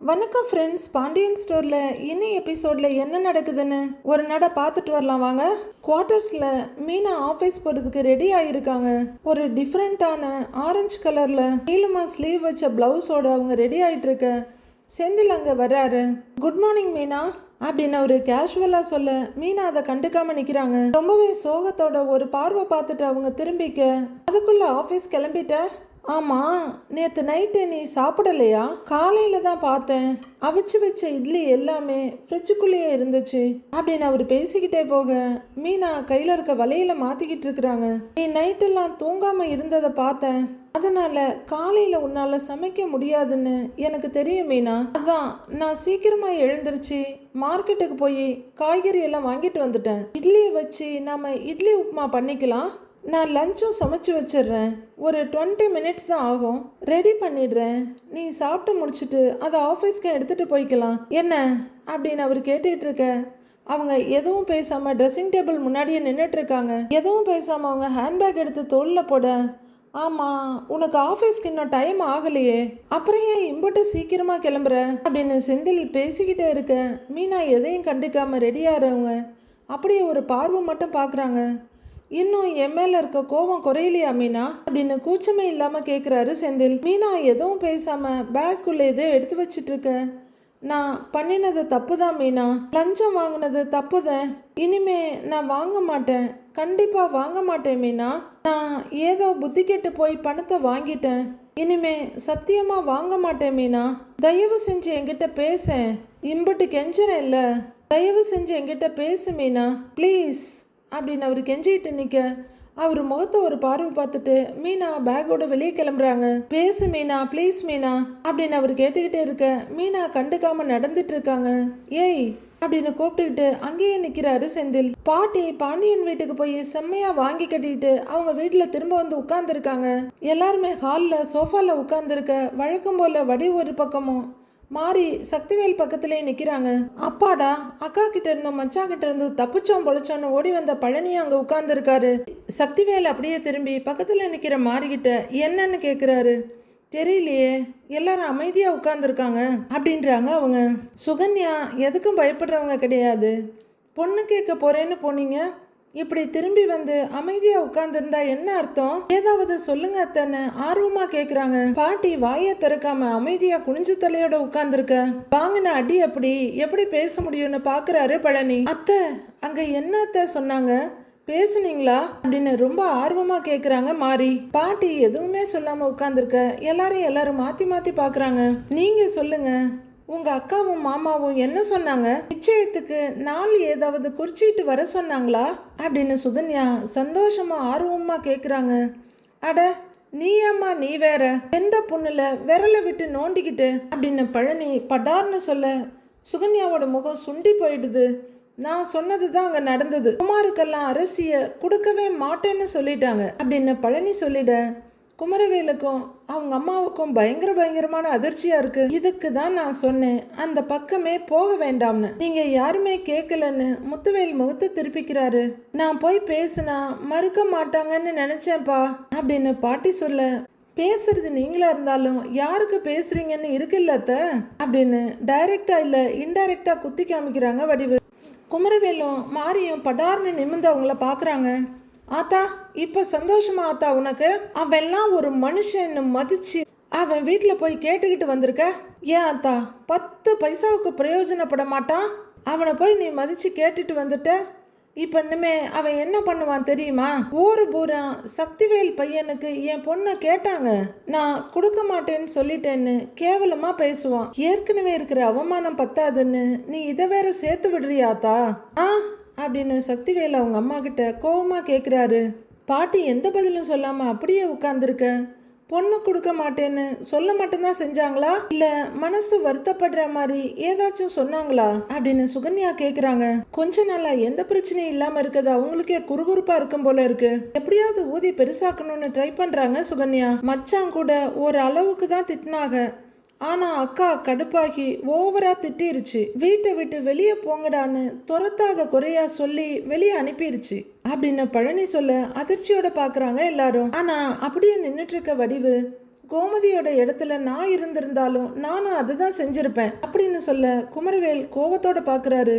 வணக்கம் ஃப்ரெண்ட்ஸ். பாண்டியன் ஸ்டோரில் இன்னி எபிசோடில் என்ன நடக்குதுன்னு ஒரு நட பார்த்துட்டு வரலாம் வாங்க. குவார்ட்டர்ஸில் மீனா ஆஃபீஸ் போகிறதுக்கு ரெடி ஆகியிருக்காங்க. ஒரு டிஃப்ரெண்ட்டான ஆரஞ்சு கலரில் நீளமாக ஸ்லீவ் வச்ச ப்ளவுஸோடு அவங்க ரெடி ஆகிட்டு இருக்க செந்தில் அங்கே வர்றாரு. குட் மார்னிங் மீனா அப்படின்னு ஒரு கேஷுவலாக சொல்ல மீனா அதை கண்டுக்காமல் நிற்கிறாங்க. ரொம்பவே சோகத்தோட ஒரு பார்வை பார்த்துட்டு அவங்க திரும்பிக்க அதுக்குள்ளே ஆஃபீஸ் கிளம்பிட்ட. ஆமாம், நேற்று நைட்டு நீ சாப்பிடலையா? காலையில் தான் பார்த்தேன். அவிச்சு வச்ச இட்லி எல்லாமே ஃப்ரிட்ஜுக்குள்ளேயே இருந்துச்சு அப்படின்னு அவர் பேசிக்கிட்டே போக மீனா கையில் இருக்க வலையில மாற்றிக்கிட்டு இருக்கிறாங்க. நீ நைட்டெல்லாம் தூங்காமல் இருந்ததை பார்த்தேன். அதனால் காலையில் உன்னால் சமைக்க முடியாதுன்னு எனக்கு தெரியும் மீனா. அதான் நான் சீக்கிரமாக எழுந்திருச்சு மார்க்கெட்டுக்கு போய் காய்கறி எல்லாம் வாங்கிட்டு வந்துட்டேன். இட்லியை வச்சு நம்ம இட்லி உப்புமா பண்ணிக்கலாம். நான் லஞ்சும் சமைச்சு வச்சிடுறேன். ஒரு 20 மினிட்ஸ் தான் ஆகும். ரெடி பண்ணிடுறேன். நீ சாப்பிட்டு முடிச்சுட்டு அதை ஆஃபீஸ்க்கு எடுத்துகிட்டு போய்க்கலாம் என்ன அப்படின்னு அவர் கேட்டுக்கிட்டு இருக்க அவங்க எதுவும் பேசாமல் ட்ரெஸ்ஸிங் டேபிள் முன்னாடியே நின்றுட்டு இருக்காங்க. எதுவும் பேசாமல் அவங்க ஹேண்ட்பேக் எடுத்து தோளில் போட, ஆமாம் உனக்கு ஆஃபீஸ்க்கு இன்னும் டைம் ஆகலையே, அப்புறம் ஏன் இம்புட்டு சீக்கிரமாக கிளம்புற அப்படின்னு செந்தில் பேசிக்கிட்டே இருக்க மீனா எதையும் கண்டுக்காமல் ரெடியாகிறவங்க அப்படியே ஒரு பார்வை மட்டும் பார்க்குறாங்க. இன்னும் என் மேல இருக்க கோவம் குறையிலையா மீனா அப்படின்னு கூச்சமே இல்லாம கேட்குறாரு செந்தில். மீனா எதுவும் பேசாம பேக்குள்ள எதோ எடுத்து வச்சிட்டு இருக்க. நான் பண்ணினது தப்பு தான் மீனா. லஞ்சம் வாங்கினது தப்பு தான். இனிமே நான் வாங்க மாட்டேன். கண்டிப்பா வாங்க மாட்டேன் மீனா. நான் ஏதோ புத்தி கெட்டு போய் பணத்தை வாங்கிட்டேன். இனிமே சத்தியமா வாங்க மாட்டேன் மீனா. தயவு செஞ்சு என்கிட்ட பேச. இம்புட்டு கெஞ்சுறேன் இல்ல, தயவு செஞ்சு என்கிட்ட பேசு மீனா ப்ளீஸ் அப்படின்னு அவர் கெஞ்சிட்டு நிற்க அவர் முகத்தை ஒரு பார்வை பார்த்துட்டு மீனா பேக்கோட வெளியே கிளம்புறாங்க. பேசு மீனா ப்ளீஸ் மீனா அப்படின்னு அவர் கேட்டுக்கிட்டே இருக்க மீனா கண்டுக்காம நடந்துட்டு இருக்காங்க. ஏய் அப்படின்னு கூப்பிட்டுக்கிட்டு அங்கேயே நிற்கிறாரு செந்தில். பாட்டி பாண்டியன் வீட்டுக்கு போய் செம்மையா வாங்கி கட்டிக்கிட்டு அவங்க வீட்டில் திரும்ப வந்து உட்கார்ந்துருக்காங்க. எல்லாருமே ஹாலில் சோஃபாவில் உட்கார்ந்துருக்க வழக்கம் போல வடி ஒரு பக்கமும் மாறி சக்திவேல் பக்கத்திலே நிற்கிறாங்க. அப்பாடா, அக்கா கிட்ட இருந்தும் மச்சா கிட்ட இருந்தும் தப்பிச்சோம் பொழைச்சோன்னு ஓடி வந்த பழனி அங்கே உட்கார்ந்துருக்காரு. சக்திவேல் அப்படியே திரும்பி பக்கத்தில் நிற்கிற மாறிக்கிட்ட என்னன்னு கேட்குறாரு. தெரியலையே, எல்லாரும் அமைதியாக உட்கார்ந்துருக்காங்க அப்படின்றாங்க அவங்க. சுகன்யா எதுக்கும் பயப்படுறவங்க கிடையாது. பொண்ணு கேட்க போறேன்னு போனீங்க, இப்படி திரும்பி வந்து அமைதியா உட்கார்ந்துருந்தா என்ன அர்த்தம்? ஏதாவது சொல்லுங்க அத்தனை ஆர்வமா கேக்குறாங்க. பாட்டி வாயை திறக்காம அமைதியா குனிஞ்சு தலையோட உட்கார்ந்துருக்க. வாங்கின அடி எப்படி பேச முடியும்னு பாக்குறாரு பழனி. அத்தை அங்க என்ன அத்தை சொன்னாங்க, பேசுனீங்களா அப்படின்னு ரொம்ப ஆர்வமா கேக்குறாங்க மாறி. பாட்டி எதுவுமே சொல்லாம உட்கார்ந்துருக்க எல்லாரும் மாத்தி மாத்தி பாக்குறாங்க. நீங்க சொல்லுங்க, உங்க அக்காவும் மாமாவும் என்ன சொன்னாங்க? நிச்சயத்துக்கு நாள் ஏதாவது குறிச்சிட்டு வர சொன்னாங்களா அப்படின்னு சுகன்யா சந்தோஷமா ஆர்வமா கேக்குறாங்க. அட நீயாம்மா நீ வேற, எந்த பொண்ணுல விரலை விட்டு நோண்டிக்கிட்டு அப்படின்னு பழனி படார்னு சொல்ல சுகன்யாவோட முகம் சுண்டி போயிடுது. நான் சொன்னது தான் அங்கே நடந்தது. குமாருக்கெல்லாம் அரசியை கொடுக்கவே மாட்டேன்னு சொல்லிட்டாங்க அப்படின்னு பழனி சொல்லிட குமரவேலுக்கும் அவங்க அம்மாவுக்கும் பயங்கரமான அதிர்ச்சியா இருக்கு. இதுக்கு தான் நான் சொன்னேன் அந்த பக்கமே போக வேண்டாம்னு. நீங்க யாருமே கேட்கலன்னு முத்துவேல் முகத்தை திருப்பிக்கிறாரு. நான் போய் பேசுனா மறுக்க மாட்டாங்கன்னு நினைச்சேன்ப்பா அப்படின்னு பாட்டி சொல்ல, பேசுறது நீங்களா இருந்தாலும் யாருக்கு பேசுறீங்கன்னு இருக்குல்ல அத்தை அப்படின்னு டைரக்டா இல்ல இன்டைரக்டா குத்தி காமிக்கிறாங்க வடிவு. குமரவேலும் மாரியும் படார்னு நிமிந்து அவங்கள பாக்குறாங்க. ஆத்தா இப்ப சந்தோஷமா ஆத்தா உனக்கு? அவன்லாம் ஒரு மனுஷன்னு மதிச்சு அவன் வீட்டில் போய் கேட்டுக்கிட்டு வந்திருக்க. ஏன் ஆத்தா 10 பைசாவுக்கு பிரயோஜனப்பட மாட்டான்? அவனை போய் நீ மதிச்சு கேட்டுட்டு வந்துட்ட. இப்ப இனிமே அவன் என்ன பண்ணுவான் தெரியுமா? ஊரு பூரா சக்திவேல் பையனுக்கு என் பொண்ணை கேட்டாங்க, நான் கொடுக்க மாட்டேன்னு சொல்லிட்டேன்னு கேவலமா பேசுவான். ஏற்கனவே இருக்கிற அவமானம் பத்தாதுன்னு நீ இதை வேற சேர்த்து விடுறியாத்தா அப்படின்னு சக்திவேல் அவங்க அம்மா கிட்ட கோவமா கேட்குறாரு. பாட்டி எந்த பதிலும் சொல்லாம அப்படியே உட்கார்ந்துருக்க. பொண்ணு கொடுக்க மாட்டேன்னு சொல்ல மட்டும்தான் செஞ்சாங்களா இல்ல மனசு வருத்தப்படுற மாதிரி ஏதாச்சும் சொன்னாங்களா அப்படின்னு சுகன்யா கேக்குறாங்க. கொஞ்ச நாளா எந்த பிரச்சனையும் இல்லாம இருக்கிறது அவங்களுக்கே குறுகுறுப்பா இருக்கும் போல இருக்கு. எப்படியாவது ஊதி பெருசாக்கணும்னு ட்ரை பண்றாங்க சுகன்யா. மச்சான் கூட ஒரு அளவுக்கு தான் திட்டினாங்க. ஆனா அக்கா கடுப்பாகி ஓவரா திட்டிருச்சு. வீட்டை விட்டு வெளியே போங்கடான்னு துரத்தாத குறையா சொல்லி வெளியே அனுப்பிருச்சு அப்படின்னு பழனி சொல்ல அதிர்ச்சியோட பாக்குறாங்க எல்லாரும். ஆனா அப்படியே நின்றுட்டு இருக்க வடிவு கோமதியோட இடத்துல நான் இருந்திருந்தாலும் நானும் அதுதான் செஞ்சிருப்பேன் அப்படின்னு சொல்ல குமரவேல் கோவத்தோட பாக்குறாரு.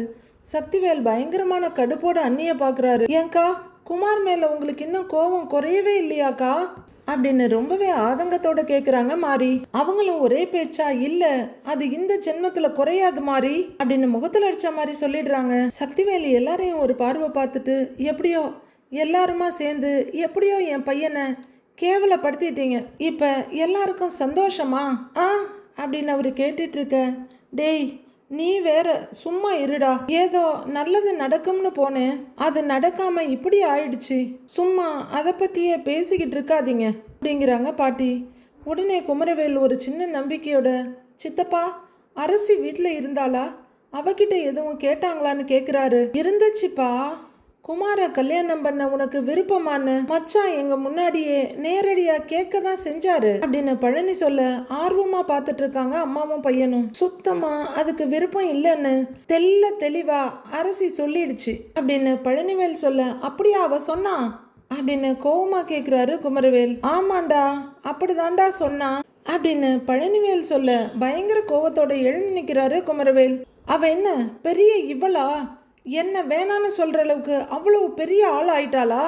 சக்திவேல் பயங்கரமான கடுப்போட அண்ணிய பாக்குறாரு. ஏங்கா, குமார் மேல உங்களுக்கு இன்னும் கோபம் குறையவே இல்லையாக்கா அப்படின்னு ரொம்பவே ஆதங்கத்தோட கேக்குறாங்க மாறி. அவங்களும் ஒரே பேச்சா, இல்ல அது இந்த ஜென்மத்துல குறையாது மாறி அப்படின்னு முகத்துல அடிச்ச மாதிரி சொல்லிடுறாங்க. சக்திவேலி எல்லாரையும் ஒரு பார்வை பார்த்துட்டு, எப்படியோ எல்லாருமா சேர்ந்து எப்படியோ என் பையனை கேவலப்படுத்திட்டீங்க, இப்ப எல்லாருக்கும் சந்தோஷமா அப்படின்னு அவரு கேட்டுட்டு இருக்க. டேய், நீ வேற சும்மா இருடா, ஏதோ நல்லது நடக்கும்னு போனேன், அது நடக்காம இப்படி ஆயிடுச்சு, சும்மா அதை பத்தியே பேசிக்கிட்டு இருக்காதீங்க அப்படிங்கிறாங்க பாட்டி. உடனே குமரவேல் ஒரு சின்ன நம்பிக்கையோட, சித்தப்பா அரசி வீட்டில் இருந்தாளா, அவகிட்ட எதுவும் கேட்டாங்களான்னு கேட்குறாரு. இருந்துச்சுப்பா, குமார கல்யாணம் பண்ண உனக்கு விருப்பமானு மச்சான் எங்க முன்னாடியே நேரடியா கேட்க தான் செஞ்சாரு அப்படின்னு பழனி சொல்ல ஆர்வமா பார்த்துட்டு இருக்காங்க அம்மாவும் பையனும். சுத்தமா அதுக்கு விருப்பம் இல்லைன்னு தெளிவா அரசி சொல்லிடுச்சு அப்படின்னு பழனிவேல் சொல்ல, அப்படியா அவ சொன்னா அப்படின்னு கோவமா கேக்குறாரு குமரவேல். ஆமாண்டா, அப்படிதான்டா சொன்னா அப்படின்னு பழனிவேல் சொல்ல பயங்கர கோவத்தோட எழுந்து நிற்கிறாரு குமரவேல். அவ என்ன பெரிய இவளா, என்ன வேணான்னு சொல்ற அளவுக்கு அவ்வளவு பெரிய ஆள் ஆயிட்டாளா,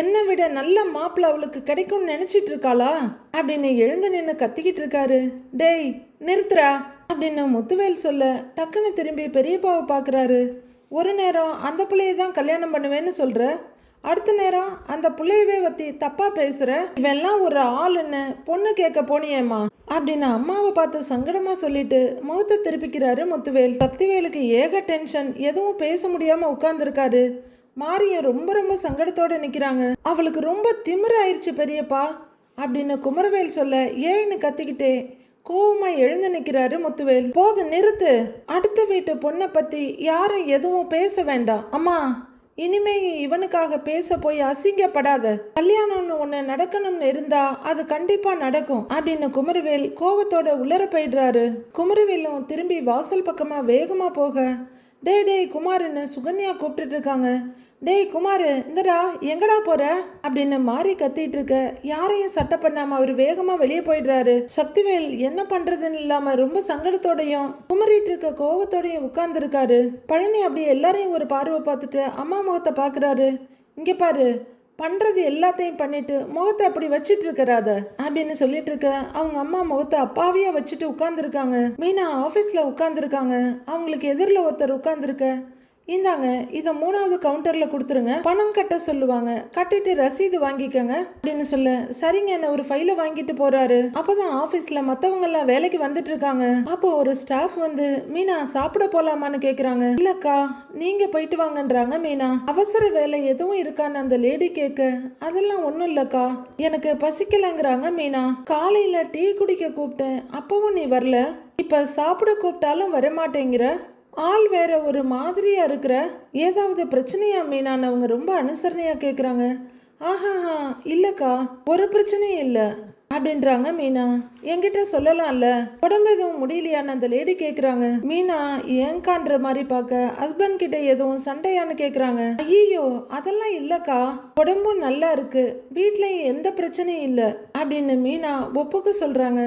என்னை விட நல்ல மாப்பிள்ள அவளுக்கு கிடைக்கும்னு நினைச்சிட்டு இருக்காளா அப்படின்னு எழுந்து நின்று கத்திக்கிட்டு இருக்காரு. டேய் நிறுத்துறா அப்படின்னு முத்துவேல் சொல்ல டக்குன்னு திரும்பி பெரியப்பாவை பார்க்குறாரு. ஒரு நேரம் அந்த பிள்ளையை தான் கல்யாணம் பண்ணுவேன்னு சொல்ற, அடுத்த நேரம் அந்த பிள்ளையவே பத்தி தப்பா பேசுற, இவெல்லாம் ஒரு ஆளுன்னு பொண்ணு கேட்க போனியேம்மா அப்படின்னு அம்மாவை பார்த்து சங்கடமா சொல்லிட்டு முகத்தை திருப்பிக்கிறாரு முத்துவேல். சக்திவேலுக்கு ஏக டென்ஷன், எதுவும் பேச முடியாம உட்கார்ந்துருக்காரு. மாரியும் ரொம்ப சங்கடத்தோட நிக்கிறாங்க. அவளுக்கு ரொம்ப திமிர ஆயிடுச்சு பெரியப்பா அப்படின்னு குமரவேல் சொல்ல ஏன்னு கத்திக்கிட்டே கோவமா எழுந்து நிக்கிறாரு முத்துவேல். போது நிறுத்து, அடுத்த வீட்டு பொண்ணை பத்தி யாரும் எதுவும் பேச வேண்டாம் அம்மா, இனிமே இவனுக்காக பேச போய் அசிங்கப்படாத, கல்யாணம்னு ஒண்ணு நடக்கணும்னு இருந்தா அது கண்டிப்பா நடக்கும் அப்படின்னு குமரவேல் கோவத்தோட உள்ளர போயிடுறாரு. குமரவேலும் திரும்பி வாசல் பக்கமா வேகமா போக, டேய் குமாருன்னு சுகன்யா கூப்பிட்டு இருக்காங்க. டேய் குமாரு, இந்தடா, எங்கடா போற அப்படின்னு மாறி கத்திட்டு இருக்க. யாரையும் சட்டை பண்ணாம அவர் வேகமா வெளியே போயிடுறாரு. சக்திவேல் என்ன பண்றதுன்னு இல்லாம ரொம்ப சங்கடத்தோடையும் குமரிட்டு இருக்க கோவத்தோடையும் உட்கார்ந்து இருக்காரு. பழனி அப்படி எல்லாரையும் ஒரு பார்வை பார்த்துட்டு அம்மா முகத்தை பாக்குறாரு. இங்க பாரு, பண்றது எல்லாத்தையும் பண்ணிட்டு முகத்தை அப்படி வச்சிட்டு இருக்கிறாத அப்படின்னு சொல்லிட்டு இருக்க. அவங்க அம்மா முகத்தை அப்பாவியா வச்சுட்டு உட்கார்ந்துருக்காங்க. மீனா ஆபீஸ்ல உட்கார்ந்துருக்காங்க. அவங்களுக்கு எதிரில் ஒருத்தர் உட்கார்ந்துருக்க. இந்தாங்க, இதை 3வது கவுண்டர்ல கொடுத்துருங்க, பணம் கட்ட சொல்லுவாங்க, கட்டிட்டு ரசீது வாங்கிக்கங்க அப்படின்னு சொல்ல, சரிங்க என்ன ஒரு ஃபைலை வாங்கிட்டு போறாரு. அப்பதான் ஆபீஸ்ல மத்தவங்க எல்லாம் வேலைக்கு வந்துட்டு இருக்காங்க. அப்போ ஒரு ஸ்டாஃப் வந்து, மீனா சாப்பிட போலாமான்னு கேக்குறாங்க. இல்லக்கா நீங்க போயிட்டு வாங்கன்றாங்க மீனா. அவசர வேலை எதுவும் இருக்கான்னு அந்த லேடி கேட்க, அதெல்லாம் ஒண்ணும் இல்லக்கா, எனக்கு பசிக்கலங்கிறாங்க மீனா. காலையில டீ குடிக்க கூப்பிட்டேன், அப்பவும் நீ வரல, இப்ப சாப்பிட கூப்பிட்டாலும் வரமாட்டேங்கிற, ஆள் வேற ஒரு மாதிரியா இருக்கிற, ஏதாவது பிரச்சனையா மீனான்னு அவங்க ரொம்ப அனுசரணையா கேக்குறாங்க. ஆஹா இல்லக்கா, ஒரு பிரச்சனையும் இல்லை அப்படின்றாங்க மீனா. என்கிட்ட சொல்லலாம்ல, உடம்பு எதுவும் முடியலையான்னு அந்த லேடி கேக்குறாங்க. மீனா ஏங்கான்ற மாதிரி பார்க்க, ஹஸ்பண்ட் கிட்ட எதுவும் சண்டையான்னு கேக்குறாங்க. ஐயோ அதெல்லாம் இல்லக்கா, உடம்பும் நல்லா இருக்கு, வீட்லயும் எந்த பிரச்சனையும் இல்லை அப்படின்னு மீனா ஒப்புக்கு சொல்றாங்க.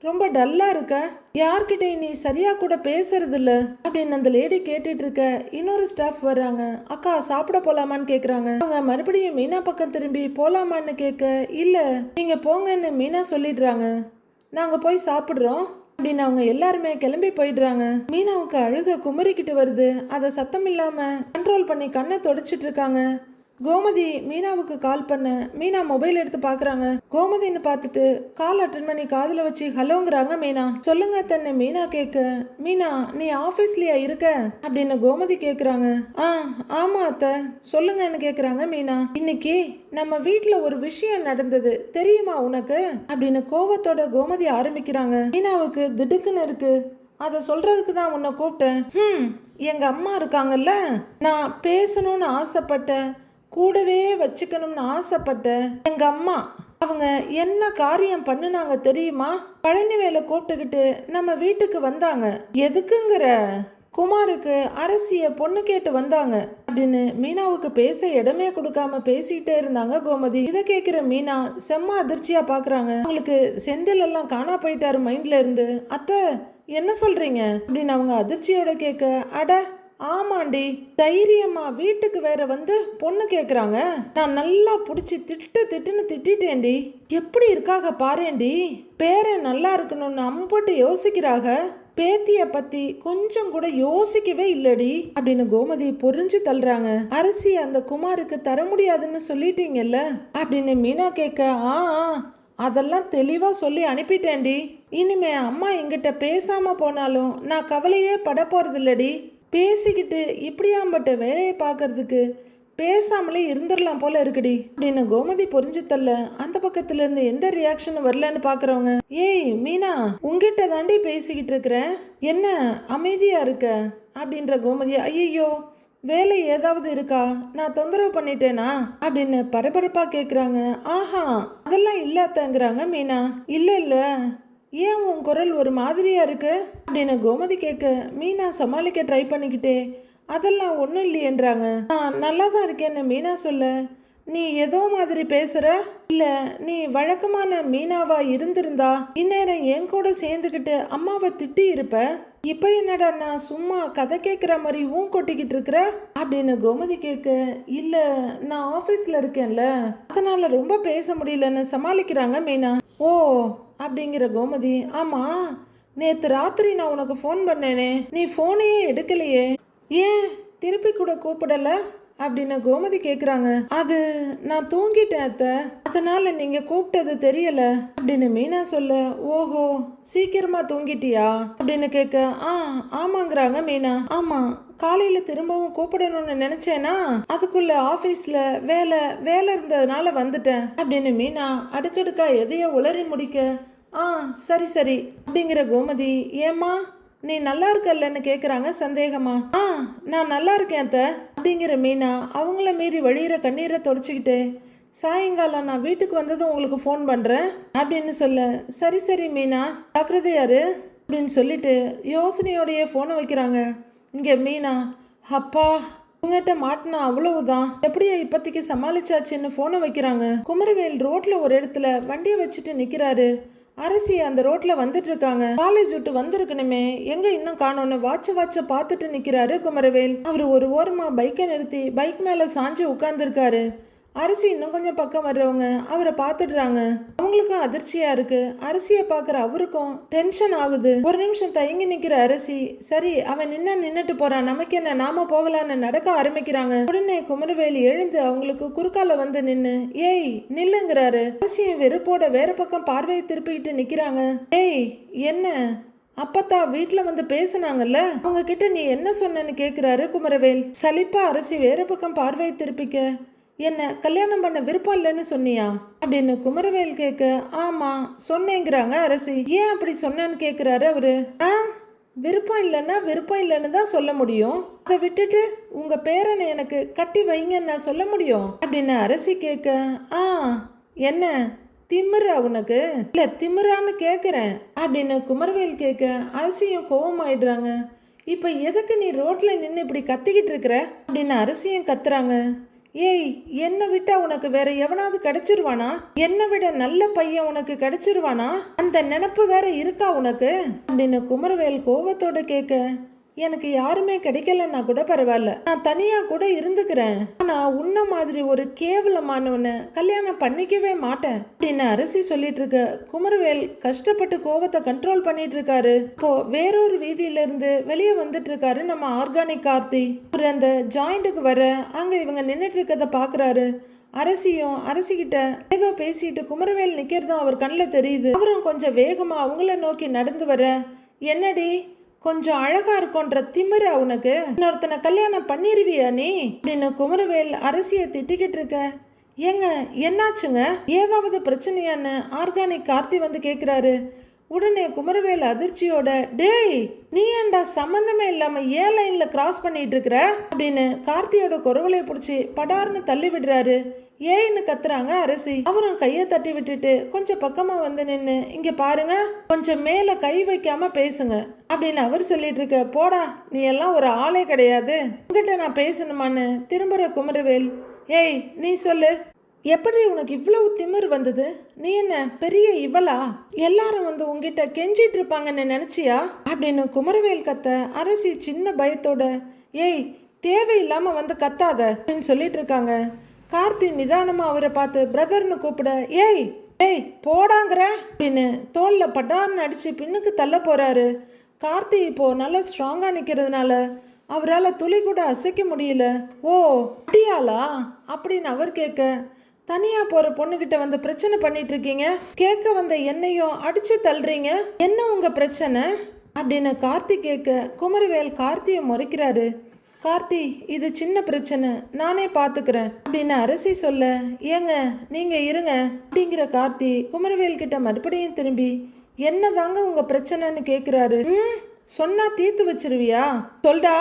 ரொம்ப டல்லா இருக்க, யார்கிட்ட நீ சரியா கூட பேசுறது இல்ல அப்படின்னு அந்த லேடி கேட்டுட்டு இருக்க. இன்னொரு ஸ்டாஃப் வர்றாங்க. அக்கா சாப்பிட போலாமான்னு கேக்குறாங்க. அவங்க மறுபடியும் மீனா பக்கம் திரும்பி போலாமான்னு கேட்க, இல்ல நீங்க போங்கன்னு மீனா சொல்லிடுறாங்க, நாங்க போய் சாப்பிடுறோம் அப்படின்னு அவங்க எல்லாருமே கிளம்பி போயிடுறாங்க. மீனாவுக்கு அழுக குமரிக்கிட்டு வருது. அதை சத்தம் இல்லாம கண்ட்ரோல் பண்ணி கண்ணை தொடச்சிட்டு இருக்காங்க. கோமதி மீனாவுக்கு கால் பண்ண, மீனா மொபைல் எடுத்து பாக்குறாங்க. கோமதின்னு பார்த்துட்டு கால் அட்டன் பண்ணி காதுல வச்சு ஹலோங்கிறாங்க மீனா. சொல்லுங்க தன்னை மீனா கேட்க, மீனா நீ ஆபீஸ்லயா இருக்க அப்படின்னு கோமதி கேக்குறாங்க. ஆமா அத்தை சொல்லுங்கன்னு கேக்குறாங்க மீனா. இன்னைக்கு நம்ம வீட்டுல ஒரு விஷயம் நடந்தது தெரியுமா உனக்கு அப்படின்னு கோவத்தோட கோமதி ஆரம்பிக்கிறாங்க. மீனாவுக்கு திடுக்குன்னு இருக்கு. அதை சொல்றதுக்கு தான் உன்னை கூப்பிட்டேன். எங்க அம்மா இருக்காங்கல்ல, நான் பேசணும்னு ஆசைப்பட்டேன், கூடவே வச்சுக்கணும்னு ஆசைப்பட்டேன், எங்க அம்மா அவங்க என்ன காரியம் பண்ணுனாங்க தெரியுமா? பழனி வேலை கூப்பிட்டுக்கிட்டு நம்ம வீட்டுக்கு வந்தாங்க. எதுக்குங்கிற குமாருக்கு அரசிய பொண்ணு கேட்டு வந்தாங்க அப்படின்னு மீனாவுக்கு பேச இடமே கொடுக்காம பேசிக்கிட்டே இருந்தாங்க கோமதி. இதை கேட்கிற மீனா செம்ம அதிர்ச்சியா பாக்குறாங்க. அவங்களுக்கு செந்தில் எல்லாம் காணா போயிட்டாரு மைண்ட்ல இருந்து. அத்தை என்ன சொல்றீங்க அப்படின்னு அவங்க அதிர்ச்சியோட கேட்க, அட ஆமாண்டி, தைரியமா வீட்டுக்கு வேற வந்து பொண்ணு கேக்குறாங்க. நான் நல்லா புடிச்சு திட்டுன்னு திட்டேன்டி. எப்படி இருக்காக பாருண்டி, பேரை நல்லா இருக்கணும்னு அம்பட்டு யோசிக்கிறாங்க. பேத்திய பத்தி கொஞ்சம் கூட யோசிக்கவே இல்லடி அப்படின்னு கோமதி புரிஞ்சு தள்ளுறாங்க. அரிசி அந்த குமாருக்கு தர முடியாதுன்னு சொல்லிட்டீங்கல்ல அப்படின்னு மீனா கேட்க, அதெல்லாம் தெளிவா சொல்லி அனுப்பிட்டேன்டி. இனிமே அம்மா எங்கிட்ட பேசாம போனாலும் நான் கவலையே பட போறது இல்லடி. பேசிக்கிட்டு இப்படியாம்பட்ட வேலையை பார்க்கறதுக்கு பேசாமலே இருந்துடலாம் போல இருக்குடி அப்படின்னு கோமதி புரிஞ்சு தள்ள அந்த பக்கத்துல இருந்து எந்த ரியாக்ஷனும் வரலன்னு பாக்குறவங்க, ஏய் மீனா, உங்ககிட்ட தாண்டி பேசிக்கிட்டு இருக்கிறேன், என்ன அமைதியா இருக்க அப்படின்ற கோமதி, ஐயோ வேலை ஏதாவது இருக்கா, நான் தொந்தரவு பண்ணிட்டேனா அப்படின்னு பரபரப்பா கேக்குறாங்க. ஆஹா அதெல்லாம் இல்லாதங்கிறாங்க மீனா. இல்ல ஏன் உன் குரல் ஒரு மாதிரியா இருக்கு அப்படின்னு கோமதி கேட்க, மீனா சமாளிக்க ட்ரை பண்ணிக்கிட்டே, அதெல்லாம் ஒன்றும் இல்லையன்றாங்க. நான் நல்லா தான் இருக்கேன்னு மீனா சொல்ல, நீ ஏதோ மாதிரி பேசுற, இல்ல நீ வழக்கமான மீனாவா இருந்திருந்தா இந்நேரம் என் கூட சேர்ந்துக்கிட்டு அம்மாவை திட்டி இருப்ப. இப்ப என்னடா நான் சும்மா கதை கேட்குற மாதிரி ஊன் கொட்டிக்கிட்டு இருக்கிற அப்படின்னு கோமதி கேட்க, இல்ல நான் ஆஃபீஸில் இருக்கேன்ல அதனால ரொம்ப பேச முடியலன்னு சமாளிக்கிறாங்க மீனா. ஓ அப்படிங்கிற கோமதி, ஆமா நேற்று ராத்திரி நான் உனக்கு ஃபோன் பண்ணேனே, நீ ஃபோனையே எடுக்கலையே, ஏன் திருப்பி கூட கூப்பிடல அப்படின்னு கோமதி கேட்குறாங்க. அது நான் தூங்கிட்டேன் அத்தை, அதனால நீங்க கூப்பிட்டது தெரியல அப்படின்னு மீனா சொல்ல, ஓஹோ சீக்கிரமா தூங்கிட்டியா அப்படின்னு கேட்க, ஆமாங்கிறாங்க மீனா. ஆமா காலையில திரும்பவும் கூப்பிடணும்னு நினைச்சேனா அதுக்குள்ள ஆபீஸ்ல வேலை இருந்ததுனால வந்துட்டேன் அப்படின்னு மீனா அடுக்கடுக்கா எதையோ உளறி முடிக்க, சரி அப்படிங்கிற கோமதி, ஏம்மா நீ நல்லா இருக்கல்லன்னு கேட்குறாங்க சந்தேகமா. நான் நல்லா இருக்கேன் அத்தை அப்படிங்கிற மீனா அவங்கள மீறி வழியிற கண்ணீரை தொடச்சிக்கிட்டு, சாயங்காலம் நான் வீட்டுக்கு வந்ததும் உங்களுக்கு ஃபோன் பண்ணுறேன் அப்படின்னு சொல்ல, சரி மீனா ஜாக்கிரதையாரு அப்படின்னு சொல்லிட்டு யோசனையோடையே ஃபோனை வைக்கிறாங்க. இங்கே மீனா, அப்பா உங்ககிட்ட மாட்டினா அவ்வளவுதான், எப்படியா இப்போதைக்கு சமாளிச்சாச்சுன்னு ஃபோனை வைக்கிறாங்க. குமரவேல் ரோட்ல ஒரு இடத்துல வண்டியை வச்சுட்டு நிற்கிறாரு. அரசி அந்த ரோட்ல வந்துட்டு இருக்காங்க. காலேஜ் விட்டு வந்திருக்கணுமே, எங்க இன்னும் காணோன்னு வாட்ச பார்த்துட்டு நிக்கிறாரு குமரவேல். அவரு ஒரு ஓரமா பைக்கை நிறுத்தி பைக் மேல சாஞ்சு உட்கார்ந்துருக்காரு. அரிசி இன்னும் கொஞ்சம் பக்கம் வர்றவங்க அவரை பார்த்துடுறாங்க. அவங்களுக்கும் அதிர்ச்சியா இருக்கு. அரிசியை பார்க்குற அவருக்கும் டென்ஷன் ஆகுது. ஒரு நிமிஷம் தயங்கி நிக்கிற அரிசி, சரி அவன் நின்னுட்டு போறான், நமக்கு என்ன, நாம போகலான்னு நடக்க ஆரம்பிக்கிறாங்க. உடனே குமரவேலி எழுந்து அவங்களுக்கு குறுக்கால வந்து நின்னு, ஏய் நில்லுங்கிறாரு. அரிசியும் வெறுப்போட வேற பக்கம் பார்வையை திருப்பிக்கிட்டு நிக்கிறாங்க. ஏய் என்ன அப்பத்தா வீட்டுல வந்து பேசினாங்கல்ல, அவங்க கிட்ட நீ என்ன சொன்னன்னு கேக்குறாரு குமரவேல். சலிப்பா அரிசி வேற பக்கம் பார்வையை திருப்பிக்க, என்ன கல்யாணம் பண்ண விருப்பம் இல்லைன்னு சொன்னியா அப்படின்னு குமரவேல் கேட்க, ஆமா சொன்னேங்கிறாங்க அரசி. ஏன் அப்படி சொன்னேன்னு கேட்குறாரு அவரு. விருப்பம் இல்லைன்னு தான் சொல்ல முடியும், அதை விட்டுட்டு உங்க பேரனை எனக்கு கட்டி வைங்கன்னு நான் சொல்ல முடியும் அப்படின்னு அரசி கேட்க, என்ன திமிரா உனக்கு, இல்ல திமிரான்னு கேட்குறேன் அப்படின்னு குமரவேல் கேட்க, அரசியும் கோவமாயிடுறாங்க. இப்ப எதுக்கு நீ ரோட்ல நின்று இப்படி கத்திக்கிட்டு இருக்கிற அப்படின்னு அரசியும் கத்துறாங்க. ஏய் என்னை விட்டா உனக்கு வேற எவனாவது கிடைச்சிருவானா, என்னை விட நல்ல பையன் உனக்கு கிடைச்சிருவானா, அந்த நினப்பு வேற இருக்கா உனக்கு அப்படின்னு குமரவேல் கோவத்தோட கேட்க, எனக்கு யாருமே கிடைக்கலன்னா கூட பரவாயில்ல, நான் தனியா கூட இருந்துக்கிறேன், ஆனா உன்ன மாதிரி ஒரு கேவலமானவனை கல்யாணம் பண்ணிக்கவே மாட்டேன் அப்படின்னு அரசி சொல்லிட்டு இருக்க. குமரவேல் கஷ்டப்பட்டு கோவத்தை கண்ட்ரோல் பண்ணிட்டு இருக்காரு. இப்போ வேறொரு வீதியில இருந்து வெளியே வந்துட்டு இருக்காரு நம்ம ஆர்கானிக் கார்த்தி. ஒரு அந்த ஜாயிண்ட்டுக்கு வர அங்க இவங்க நின்றுட்டு இருக்கத பாக்குறாரு. அரசியும் அரசிக்கிட்ட ஏதோ பேசிட்டு குமரவேல் நிக்கிறதும் அவர் கண்ணில் தெரியுது. அவரும் கொஞ்சம் வேகமா அவங்கள நோக்கி நடந்து வர, என்னடி கொஞ்சம் அழகா இருக்கும்ன்ற திமிரா உனக்கு, இன்னொருத்தனை கல்யாணம் பண்ணிருவியா நீ அப்படின்னு குமரவேல் அரசியை திட்டிக்கிட்டு இருக்க. ஏங்க என்னாச்சுங்க, ஏதாவது பிரச்சனையான்னு ஆர்கானிக் கார்த்தி வந்து கேட்குறாரு. உடனே குமரவேல் அதிர்ச்சியோட, டேய் நீ ஏன்டா சம்மந்தமே இல்லாம ஏன் லைன்ல கிராஸ் பண்ணிட்டு இருக்கிற அப்படின்னு கார்த்தியோட குரவலை பிடிச்சி படார்னு தள்ளி விடுறாரு. ஏன்னு கத்துறாங்க அரசி. அவரும் கையை தட்டி விட்டுட்டு கொஞ்சம் பக்கமா வந்து நின்று, இங்க பாருங்க, கொஞ்சம் மேல கை வைக்காம பேசுங்க அப்படின்னு அவர் சொல்லிட்டு இருக்க. போடா, நீ எல்லாம் ஒரு ஆளே கிடையாது, உங்ககிட்ட நான் பேசணுமான்னு திரும்புற குமரவேல், ஏய் நீ சொல்லு, எப்படி உனக்கு இவ்வளவு திமிர் வந்தது? நீ என்ன பெரிய இவளா? எல்லாரும் வந்து உங்ககிட்ட கெஞ்சிட்டு இருப்பாங்கன்னு நினைச்சியா அப்படின்னு குமரவேல் கத்த. அரசி சின்ன பயத்தோட, ஏய் தேவையில்லாம வந்து கத்தாத அப்படின்னு சொல்லிட்டு இருக்காங்க. கார்த்தி நிதானமா அவரை பார்த்து பிரதர்னு கூப்பிட, ஏய் ஏய் போடாங்கிற அப்படின்னு தோல்ல பட்டார்னு அடிச்சு பின்னுக்கு தள்ள போறாரு. கார்த்தி இப்போ நல்லா ஸ்ட்ராங்கா நிக்கிறதுனால அவரால் துளி கூட அசைக்க முடியல. ஓ அப்படியாளா அப்படின்னு அவர் கேட்க, தனியா போற பொண்ணுகிட்ட வந்து பிரச்சனை பண்ணிட்டு இருக்கீங்க, கேட்க வந்த என்னையும் அடிச்சு தள்ளுறீங்க, என்ன உங்க பிரச்சனை அப்படின்னு கார்த்தி கேட்க, குமரவேல் கார்த்தியை முறைக்கிறாரு. கார்த்தி, இது சின்ன பிரச்சனை, நானே பார்த்துக்கிறேன் அப்படின்னு அரசி சொல்ல, ஏங்க நீங்க இருங்க அப்படிங்கிற கார்த்தி குமரவேல் கிட்ட மறுபடியும் திரும்பி, என்னதாங்க உங்க பிரச்சனைன்னு கேட்குறாரு. சொன்னா தீர்த்து வச்சிருவியா, சொல்டா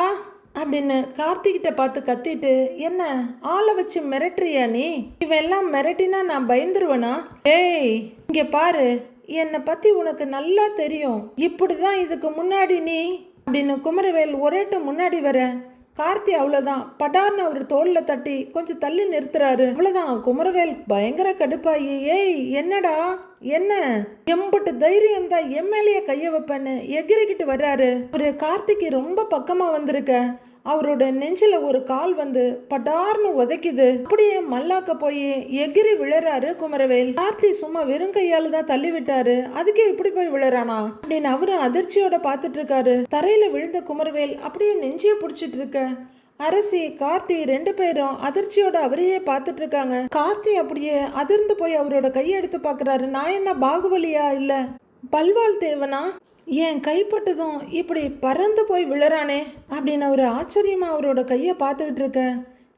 அப்படின்னு கார்த்திகிட்ட பார்த்து கத்திட்டு, என்ன ஆளை வச்சு மிரட்டுறியா நீ? இவன் எல்லாம் மிரட்டினா நான் பயந்துருவனா? ஏய் இங்க பாரு, என்னை பத்தி உனக்கு நல்லா தெரியும், இப்படிதான் இதுக்கு முன்னாடி நீ அப்படின்னு குமரவேல் ஒரேட்ட முன்னாடி வர. கார்த்தி அவ்வளோதான் படார்னு அவர் தோல்ல தட்டி கொஞ்சம் தள்ளி நிறுத்துறாரு. அவ்வளோதான் குமரவேல் பயங்கர கடுப்பாயி, ஏய் என்னடா என்ன எம்பட்டு தைரியம் தான் எம்எல்ஏ கைய வைப்பேன்னு எகிரிக்கிட்டு வர்றாரு. ஒரு கார்த்திக்கு ரொம்ப பக்கமா வந்திருக்க. அவரோட நெஞ்சில ஒரு கால் வந்து படார்னு உதைக்குது. அப்படியே மல்லாக்க போய் எகிரி விழறாரு குமரவேல். கார்த்தி சும்மா வெறும் கையால தான் தள்ளி விட்டாரு, அதுக்கே இப்படி போய் விழறானா அப்படின்னு அவரும் அதிர்ச்சியோட பாத்துட்டு இருக்காரு. தரையில விழுந்த குமரவேல் அப்படியே நெஞ்சிய புடிச்சிட்டு இருக்க. அரசி கார்த்தி ரெண்டு பேரும் அதிர்ச்சியோட அவரையே பார்த்துட்டு இருக்காங்க. கார்த்தி அப்படியே அதிர்ந்து போய் அவரோட கையை எடுத்து பாக்குறாரு. நான் என்ன பாகுபலியா இல்ல பல்வாள் தேவனா? என் கைப்பட்டதும் இப்படி பறந்து போய் விழறானே அப்படின்னு அவர் ஆச்சரியமா அவரோட கையை பார்த்துக்கிட்டு இருக்க.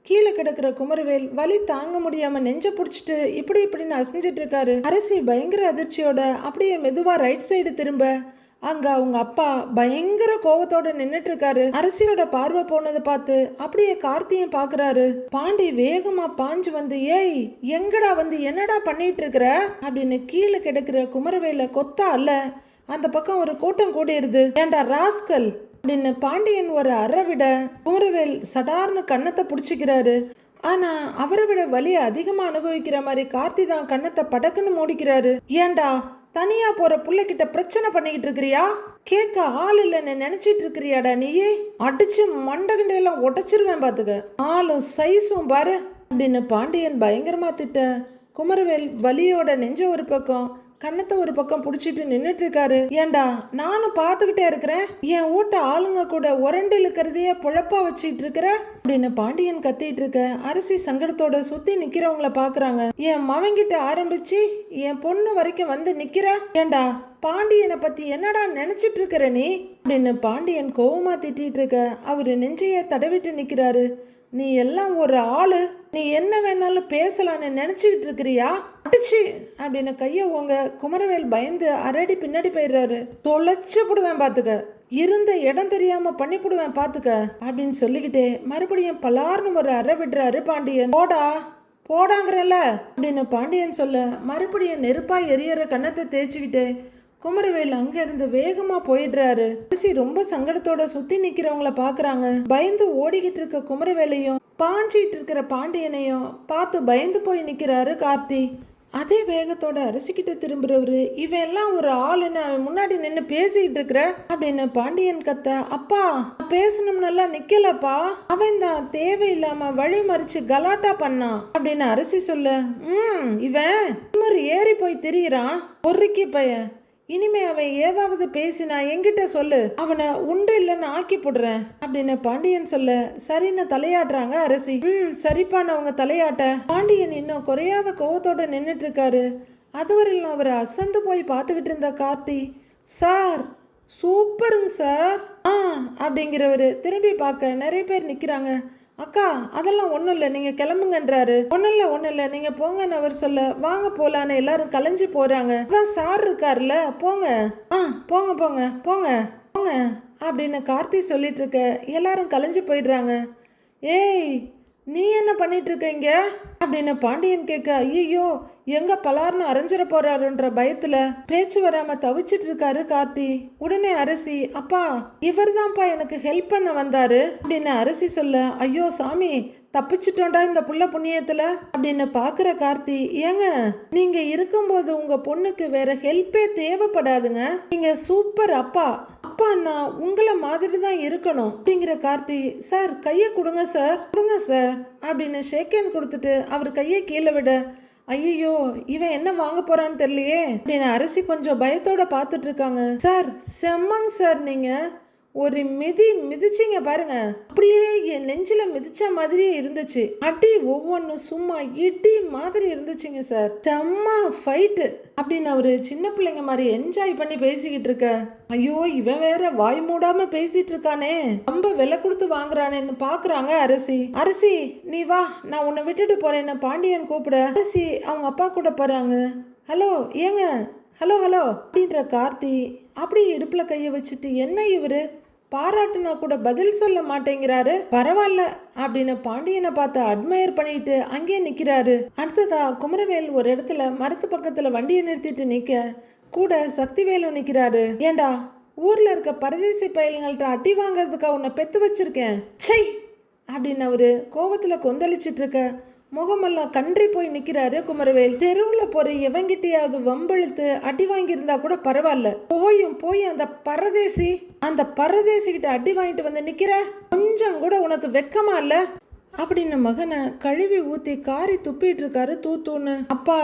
கீழே கிடக்குற குமரவேல் வலி தாங்க முடியாம நெஞ்ச புடிச்சிட்டு இப்படின்னு அசைஞ்சிட்டு இருக்காரு. அரசி பயங்கர அதிர்ச்சியோட அப்படியே மெதுவா ரைட் சைடு திரும்ப, அங்க அவங்க அப்பா பயங்கர கோவத்தோட நின்னுட்டு இருக்காரு. அரசியோட பார்வை போனதை பார்த்து அப்படியே கார்த்தியும் பாக்குறாரு. பாண்டி வேகமா பாஞ்சு வந்து, ஏய் எங்கடா வந்து என்னடா பண்ணிட்டு இருக்கிற அப்படின்னு கீழே கிடக்குற குமரவேல கொத்தா அல்ல, அந்த பக்கம் ஒரு கூட்டம் கூடிடுது. ஏண்டா ராஸ்கல் அப்படின்னு பாண்டியன் ஒரு அறை விட குமரவேல் சடார்னு கன்னத்தை பிடிச்சிக்கிறாரு. ஆனா அவரை விட வலியை அதிகமா அனுபவிக்கிற மாதிரி கார்த்தி தான் கன்னத்தை படக்குன்னு மூடிக்கிறாரு. ஏண்டா தனியா போற புள்ளைகிட்ட பிரச்சனை பண்ணிக்கிட்டு இருக்கிறியா? கேட்க ஆள் இல்லைன்னு நினைச்சிட்டு இருக்கிறியாடா நீயே? அடிச்சு மண்டகண்டையெல்லாம் உடைச்சிருவேன் பாத்துக்க, ஆளும் சைஸும் பாரு அப்படின்னு பாண்டியன் பயங்கரமா திட்ட. குமரவேல் வலியோட நெஞ்ச ஒரு பக்கம் கன்னத்தை ஒரு பக்கம் பிடிச்சிட்டு நின்றுட்டு இருக்காரு. ஏண்டா நானும் பார்த்துக்கிட்டே இருக்கிறேன், என் வீட்டு ஆளுங்க கூட உரண்டு இழுக்கிறதையே பொழப்பா வச்சுட்டு இருக்கிற அப்படின்னு பாண்டியன் கத்திட்டு இருக்க. அரசி சங்கடத்தோட சுத்தி நிக்கிறவங்கள பாக்குறாங்க. என் மவங்கிட்ட ஆரம்பிச்சு என் பொண்ணு வரைக்கும் வந்து நிக்கிற, ஏண்டா பாண்டியனை பத்தி என்னடா நினைச்சிட்டு இருக்கிற நீ அப்படின்னு பாண்டியன் கோவமா திட்டிட்டு இருக்க. அவரு நெஞ்சைய தடவிட்டு நிக்கிறாரு. நீ எல்லாம் ஒரு ஆளு, நீ என்ன வேணாலும் பேசலான்னு நினைச்சுக்கிட்டு இருக்கிறியா? அடிச்சு அப்படின்னு கைய உங்க குமரவேல் பயந்து அரடி பின்னாடி போயிடுறாரு. தொலைச்சு போடுவேன் பாத்துக்க, இருந்த இடம் தெரியாம பண்ணி போடுவேன் பாத்துக்க அப்படின்னு சொல்லிக்கிட்டே மறுபடியும் பலார்னு ஒரு அறை விடுறாரு பாண்டியன். போடா போடாங்கிறல்ல அப்படின்னு பாண்டியன் சொல்ல, மறுபடியும் நெருப்பா எரியற கன்னத்தை தேய்ச்சிக்கிட்டே குமரவேல் அங்க இருந்து வேகமா போயிடுறாரு. அரசி ரொம்ப சங்கடத்தோட சுத்தி நிக்கிறவங்கள பாக்குறாங்க. பயந்து ஓடிக்கிட்டு இருக்க குமரவேலையும் பாஞ்சிட்டு இருக்கிற பாண்டியனையும் பார்த்து பயந்து போய் நிக்கிறாரு கார்த்தி. அதே வேகத்தோட அரசிக்கிட்ட திரும்புறவரு, இவன் எல்லாம் ஒரு ஆளுன்னு அவன் முன்னாடி நின்று பேசிக்கிட்டு இருக்கிற அப்படின்னு பாண்டியன் கத்த. அப்பா பேசணும்னு நிக்கலப்பா, அவன் தான் தேவையில்லாம வழி மறிச்சு கலாட்டா பண்ணான் அப்படின்னு அரசி சொல்ல. இவன் ஏறி போய் திரியிறான் பொறுக்கி பையன், இனிமே அவன் ஏதாவது பேசினா என்கிட்ட சொல்லு, அவனை உண்டு இல்லைன்னு ஆக்கி போடுறேன் அப்படின்னு பாண்டியன் சொல்ல. சரின்னு தலையாடுறாங்க அரசி. சரிப்பான அவங்க தலையாட்ட. பாண்டியன் இன்னும் குறையாத கோவத்தோட நின்றுட்டு இருக்காரு. அதுவரையிலும் அவர் அசந்து போய் பார்த்துக்கிட்டு இருந்த கார்த்தி, சார் சூப்பருங்க சார் அப்படிங்கிறவரு திரும்பி பார்க்க நிறைய பேர் நிக்கிறாங்க. அக்கா அதெல்லாம் ஒன்றும் இல்லை, நீங்கள் கிளம்புங்கன்றாரு. ஒன்றும் இல்லை நீங்கள் போங்கன்னு அவர் சொல்ல, வாங்க போகலான்னு எல்லாரும் கலைஞ்சு போகிறாங்க. அதான் சார் இருக்கார்ல, போங்க போங்க போங்க போங்க போங்க அப்படின்னு கார்த்தி சொல்லிட்டு இருக்க. எல்லாரும் கலைஞ்சு போயிடுறாங்க. ஏய் நீ என்ன பண்ணிட்டு இருக்கீங்க அப்படின்னு பாண்டியன் கேட்க, ஐயோ எங்க பலார்னு அரைஞ்சிட போறாருன்ற பயத்துல பேச்சு வராம தவிச்சிட்டு இருக்காரு கார்த்தி. உடனே அரசி, அப்பா இவர் தான்ப்பா எனக்கு ஹெல்ப் பண்ண வந்தாரு அப்படின்னு அரசி சொல்ல, ஐயோ சாமி தப்பிச்சிட்டோண்டா இந்த புள்ள புண்ணியத்துல அப்படின்னு பாக்குற கார்த்தி, ஏங்க நீங்க இருக்கும்போது உங்க பொண்ணுக்கு வேற ஹெல்ப்பே தேவைப்படாதுங்க. நீங்க சூப்பர் அப்பா. அப்பா நான் உங்களை மாதிரி தான் இருக்கணும் அப்படிங்கிற கார்த்தி, சார் கையை கொடுங்க சார், கொடுங்க சார் அப்படின்னு ஷேக்கன் கொடுத்துட்டு அவர் கையை கீழே விட, ஐயோ இவன் என்ன வாங்க போறான்னு தெரியலையே அப்படின்னு அரசி கொஞ்சம் பயத்தோட பார்த்துட்டு இருக்காங்க. சார் செம்மங்க சார், நீங்க ஒரு மிதிச்சிங்க பாருங்க, அப்படியே என் நெஞ்சில மிதிச்ச மாதிரியே இருந்துச்சு. அடி ஒவ்வொன்றும் சும்மா இடி மாதிரி இருந்துச்சுங்க சார். செம்ம ஃபைட்டு அப்படின்னு அவரு சின்ன பிள்ளைங்க மாதிரி என்ஜாய் பண்ணி பேசிக்கிட்டு இருக்க. ஐயோ இவன் வேற வாய் மூடாம பேசிட்டு இருக்கானே, ரொம்ப விலை கொடுத்து வாங்குறானேன்னு பாக்குறாங்க அரசி. அரசி நீ வா, நான் உன்னை விட்டுட்டு போறேன்னு பாண்டியன் கூப்பிட அரசி அவங்க அப்பா கூட போறாங்க. ஹலோ ஏங்க, ஹலோ ஹலோ அப்படின்ற கார்த்தி அப்படி இடுப்புல கைய வச்சுட்டு, என்ன இவரு பாராட்டுனா கூட பதில் சொல்ல மாட்டேங்கிறாரு, பரவாயில்ல அப்படின்னு பாண்டியனை பார்த்து அட்மையர் பண்ணிட்டு அங்கேயே நிக்கிறாரு. அடுத்ததா குமரவேல் ஒரு இடத்துல மரத்து பக்கத்துல வண்டியை நிறுத்திட்டு நிக்க, கூட சக்திவேலும் நிக்கிறாரு. ஏண்டா ஊர்ல இருக்க பரதேசி பயல்கள்ட்ட அடி வாங்கறதுக்கா உன்னை பெத்து வச்சிருக்கேன் சை அப்படின்னு அவரு கோவத்துல கொந்தளிச்சிட்டு இருக்க. முகமெல்லாம் கன்றி போய் நிக்கிறாரு குமரவேல். தெருவுல போற எவங்கிட்டையாவது வம்பழுத்து அடி வாங்கியிருந்தா கூட பரவாயில்ல, போய் அந்த பரதேசிகிட்ட அடி வாங்கிட்டு வந்து நிக்கிற, கொஞ்சம் கூட உனக்கு வெக்கமா இல்ல அப்படின்னு மகனை கழுவி ஊத்தி காரி துப்பிட்டு இருக்காரு தூத்தூன்னு. அப்பா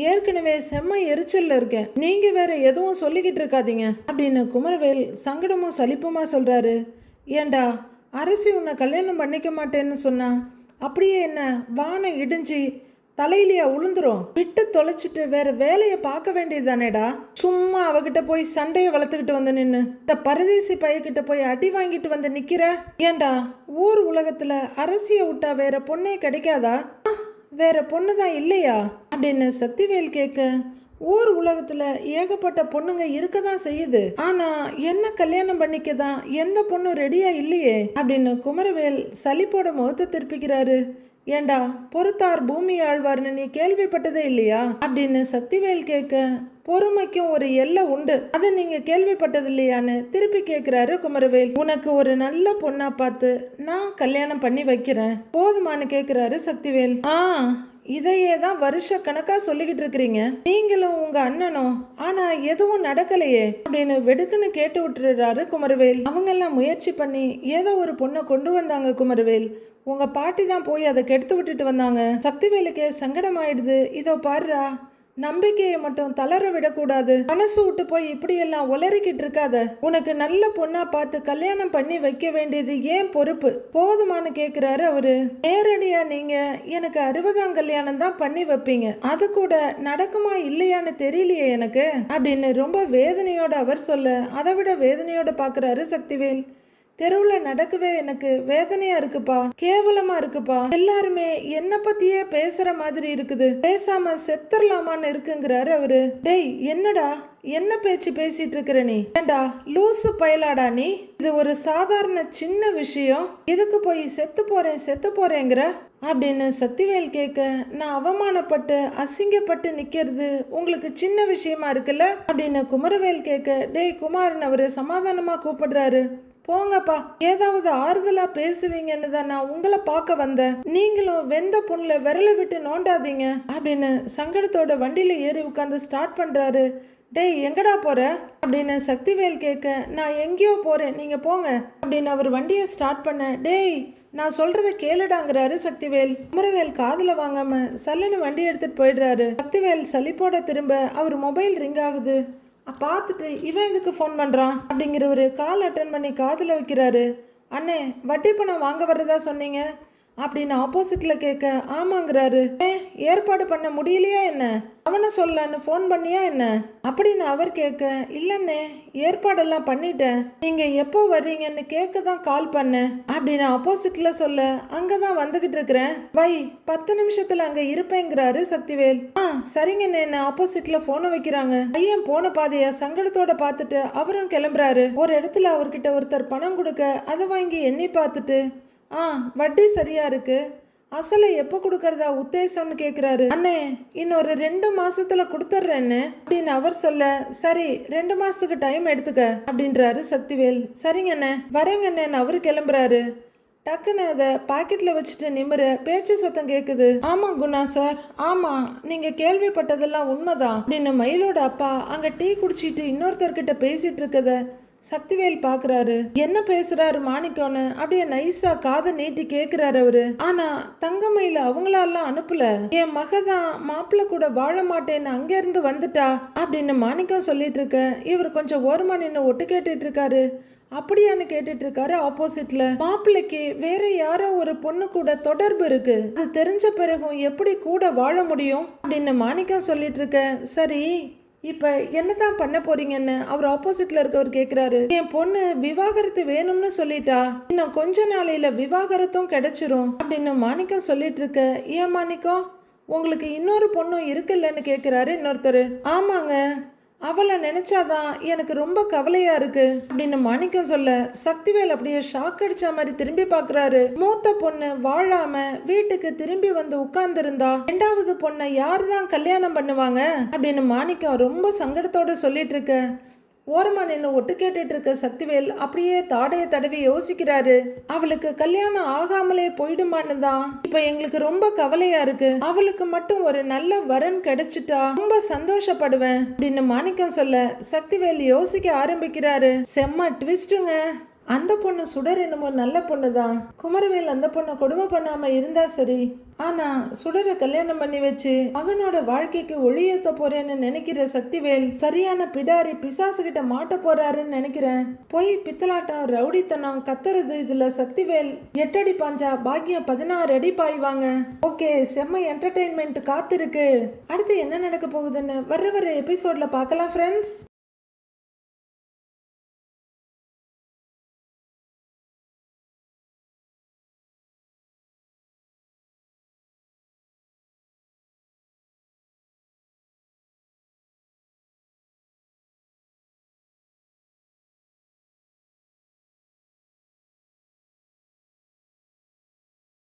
ஏற்கனவே செம்ம எரிச்சல்ல இருக்கேன், நீங்க வேற எதுவும் சொல்லிக்கிட்டு இருக்காதீங்க அப்படின்னு குமரவேல் சங்கடமும் சலிப்புமா சொல்றாரு. ஏண்டா அரசி உன்னை கல்யாணம் பண்ணிக்க மாட்டேன்னு சொன்னா அப்படியே என்ன வானம் இடிஞ்சு தலையிலேயே உளுந்துரும், விட்டு தொலைச்சிட்டு வேற வேலையை பார்க்க வேண்டியதுதானேடா. சும்மா அவகிட்ட போய் சண்டையை வளர்த்துக்கிட்டு வந்து நின்று இந்த பரதேசி பையகிட்ட போய் அடி வாங்கிட்டு வந்து நிக்கிற. ஏண்டா ஊர் உலகத்துல அரசியை விட்டா வேற பொண்ணே கிடைக்காதா, வேற பொண்ணுதான் இல்லையா அப்படின்னு சக்திவேல் கேட்க, ஊர் உலகத்துல ஏகப்பட்ட பொண்ணுங்க இருக்கதான் செய்யுது, ஆனா என்ன கல்யாணம் பண்ணிக்கதான் எந்த பொண்ணு ரெடியா இல்லையே அப்படின்னு குமரவேல் சலிப்போட முகத்தை திருப்பிக்கிறாரு. ஏண்டா பொறுத்தார் பூமி ஆழ்வார்னு நீ கேள்விப்பட்டதே இல்லையா அப்படின்னு சக்திவேல் கேட்க, பொறுமைக்கும் ஒரு எல்லை உண்டு, அதை நீங்க கேள்விப்பட்டது இல்லையான்னு திருப்பி கேட்கிறாரு குமரவேல். உனக்கு ஒரு நல்ல பொண்ணா பார்த்து நான் கல்யாணம் பண்ணி வைக்கிறேன் போதுமானு கேட்கிறாரு சக்திவேல். இதையே தான் வருஷ கணக்கா சொல்லிக்கிட்டு இருக்கிறீங்க நீங்களும் உங்க அண்ணனும், ஆனா எதுவும் நடக்கலையே அப்படின்னு வெடுக்குன்னு கேட்டு விட்டுறாரு குமரவேல். அவங்க எல்லாம் முயற்சி பண்ணி ஏதோ ஒரு பொண்ணை கொண்டு வந்தாங்க குமரவேல், உங்க பாட்டி தான் போய் அதை கெடுத்து விட்டுட்டு வந்தாங்க. சக்திவேலுக்கு சங்கடம் ஆயிடுது. இதோ பாருடா, நம்பிக்கையை மட்டும் தளர விடக்கூடாது, மனசு விட்டு போய் இப்படியெல்லாம் உளறிக்கிட்டு இருக்காத, உனக்கு நல்ல பொண்ணா பார்த்து கல்யாணம் பண்ணி வைக்க வேண்டியது ஏன் பொறுப்பு போதுமானு கேட்கிறாரு அவரு. நேரடியா நீங்க எனக்கு 60ஆம் கல்யாணம் தான் பண்ணி வைப்பீங்க, அது கூட நடக்குமா இல்லையான்னு தெரியலையே எனக்கு அப்படின்னு ரொம்ப வேதனையோட அவர் சொல்ல, அதை விட வேதனையோட பாக்குறாரு சக்திவேல். தெருவுல நடக்கவே எனக்கு வேதனையா இருக்குப்பா, கேவலமா இருக்குப்பா, எல்லாருமே என்ன பத்தியே பேசுற மாதிரி இருக்குது, பேசாம செத்துறலாமான்னு இருக்குங்கிறாரு அவரு. டேய் என்னடா என்ன பேச்சு பேசிட்டு இருக்கிற நீ, ஏண்டா லூசு பயலாடா நீ, இது ஒரு சாதாரண சின்ன விஷயம், இதுக்கு போய் செத்து போறேங்கிற அப்படின்னு சக்திவேல் கேட்க, நான் அவமானப்பட்டு அசிங்கப்பட்டு நிக்கிறது உங்களுக்கு சின்ன விஷயமா இருக்குல்ல அப்படின்னு குமரவேல் கேட்க, டேய் குமாரன் அவரு சமாதானமா கூப்பிடுறாரு. போங்கப்பா, ஏதாவது ஆறுதலா பேசுவீங்கன்னு தான் நான் உங்களை பார்க்க வந்தேன், நீங்களும் வெந்த புண்ணுல விரல விட்டு நோண்டாதீங்க அப்படின்னு சங்கடத்தோட வண்டியில ஏறி உட்காந்து ஸ்டார்ட் பண்றாரு. டேய் எங்கடா போற அப்படின்னு சக்திவேல் கேட்க, நான் எங்கேயோ போறேன் நீங்க போங்க அப்படின்னு அவர் வண்டியை ஸ்டார்ட் பண்ண, டேய் நான் சொல்றதை கேளுடாங்கிறாரு சக்திவேல். குமரவேல் காதுல வாங்காம சல்லுன்னு வண்டி எடுத்துட்டு போயிடுறாரு. சக்திவேல் சலிப்போட திரும்ப அவர் மொபைல் ரிங் ஆகுது. பார்த்துட்டு இவன் எதுக்கு ஃபோன் பண்ணுறான் அப்படிங்கிற ஒரு கால் அட்டன் பண்ணி காதில் வைக்கிறாரு. அண்ணே வட்டி பணம் வாங்க வர்றதா சொன்னீங்க அப்படின்னு ஆப்போசிட்டில் கேட்க, ஆமாங்கிறாரு. ஏற்பாடு பண்ண முடியலையா என்ன, அவனை சொல்லலான்னு ஃபோன் பண்ணியா என்ன அப்படின்னு அவர் கேட்க, இல்லைண்ணே ஏற்பாடெல்லாம் பண்ணிட்டேன், நீங்கள் எப்போ வர்றீங்கன்னு கேட்க தான் கால் பண்ணேன் அப்படின்னு ஆப்போசிட்டில் சொல்ல, அங்கே தான் வந்துக்கிட்டு இருக்கிறேன், வை 10 நிமிஷத்தில் அங்கே இருப்பேங்கிறாரு சக்திவேல். சரிங்கண்ணே ஆப்போசிட்டில் ஃபோனை வைக்கிறாங்க. பையன் போன பாதையா சங்கடத்தோட பார்த்துட்டு அவரும் கிளம்புறாரு. ஒரு இடத்துல அவர்கிட்ட ஒருத்தர் பணம் கொடுக்க அதை வாங்கி எண்ணி பார்த்துட்டு, வட்டி சரியா இருக்கு, அசலை எப்போ கொடுக்கறதா உத்தேசம்னு கேக்குறாரு. அண்ணே இன்னொரு 2 மாசத்துல கொடுத்துட்றேன்னு அப்படின்னு அவர் சொல்ல, சரி 2 மாசத்துக்கு டைம் எடுத்துக்க அப்படின்றாரு சக்திவேல். சரிங்க அண்ணே வரேங்கண்ணேன்னு அவரு கிளம்புறாரு. டக்குன்னு அதை பாக்கெட்ல வச்சுட்டு நிமிர பேச்சு சத்தம் கேக்குது. ஆமா குணா சார், ஆமா நீங்க கேள்விப்பட்டதெல்லாம் உண்மைதான் அப்படின்னு மயிலோட அப்பா அங்க டீ குடிச்சிட்டு இன்னொருத்தர்கிட்ட பேசிட்டு இருக்கத சக்திவேல் பாக்குறாரு. என்ன பேசுறாரு மாணிக்கம்னு அப்படியே நைஸா காதை நீட்டி கேக்குறாரு அவரு. ஆனா தங்கமயில அவங்களாலாம் அனுப்பல, என் மகதான் மாப்பிள்ள கூட வாழ மாட்டேன்னு அங்க இருந்து வந்துட்டா அப்படின்னு மாணிக்கம் சொல்லிட்டு இருக்க இவர் கொஞ்சம் ஓரமா நின்று ஒட்டு கேட்டுட்டு இருக்காரு. அப்படியான்னு கேட்டுட்டு இருக்காரு. ஆப்போசிட்ல மாப்பிள்ளைக்கு வேற யாரோ ஒரு பொண்ணு கூட தொடர்பு இருக்கு, அது தெரிஞ்ச பிறகும் எப்படி கூட வாழ முடியும் அப்படின்னு மாணிக்கம் சொல்லிட்டு இருக்க. சரி இப்ப என்னதான் பண்ண போறீங்கன்னு அவர் ஆப்போசிட்ல இருக்கவர் கேக்குறாரு. என் பொண்ணு விவாகரத்து வேணும்னு சொல்லிட்டா, இன்னும் கொஞ்ச நாளையில விவாகரத்தும் கிடைச்சிரும் அப்படின்னு மாணிக்கம் சொல்லிட்டு இருக்க. ஏன் மாணிக்கம் உங்களுக்கு இன்னொரு பொண்ணும் இருக்குல்லன்னு கேக்குறாரு இன்னொருத்தர். ஆமாங்க, அவளை நினைச்சாதான் எனக்கு ரொம்ப கவலையா இருக்கு அப்படின்னு மாணிக்கம் சொல்ல சக்திவேல் அப்படியே ஷாக் அடிச்ச மாதிரி திரும்பி பாக்குறாரு. மூத்த பொண்ணு வாழாம வீட்டுக்கு திரும்பி வந்து உட்கார்ந்து இருந்தா 2வது பொண்ணை யாரு தான் கல்யாணம் பண்ணுவாங்க அப்படின்னு மாணிக்கம் ரொம்ப சங்கடத்தோட சொல்லிட்டு இருக்க ஓரமா நின்று ஒட்டு கேட்டுட்டு இருக்க சக்திவேல் அப்படியே தாடைய தடவி யோசிக்கிறாரு. அவளுக்கு கல்யாணம் ஆகாமலே போயிடுமான்னு தான் இப்ப எங்களுக்கு ரொம்ப கவலையா இருக்கு. அவளுக்கு மட்டும் ஒரு நல்ல வரன் கிடைச்சிட்டா ரொம்ப சந்தோஷப்படுவேன் அப்படின்னு மாணிக்கம் சொல்ல சக்திவேல் யோசிக்க ஆரம்பிக்கிறாரு. செம்ம ட்விஸ்டுங்க. அந்த பொண்ணு சுடர் என்னமோ நல்ல பொண்ணு தான். குமரவேல் அந்த பொண்ணை கொடுமை பண்ணாம இருந்தா சரி, ஆனா சுடரை கல்யாணம் பண்ணி வச்சு மகனோட வாழ்க்கைக்கு ஒளியேத்த போறேன்னு நினைக்கிற சக்திவேல் சரியான பிடாரி பிசாசு கிட்ட மாட்ட போறாருன்னு நினைக்கிறேன். போய் பித்தலாட்டம் ரவுடித்தனம் கத்துறது இதுல சக்திவேல் 8 அடி பாஞ்சா பாக்கியம் 16 அடி பாய்வாங்க. ஓகே, செம்ம என்டர்டெயின்மெண்ட் காத்திருக்கு. அடுத்து என்ன நடக்க போகுதுன்னு வர எபிசோட்ல பார்க்கலாம் ஃப்ரெண்ட்ஸ்.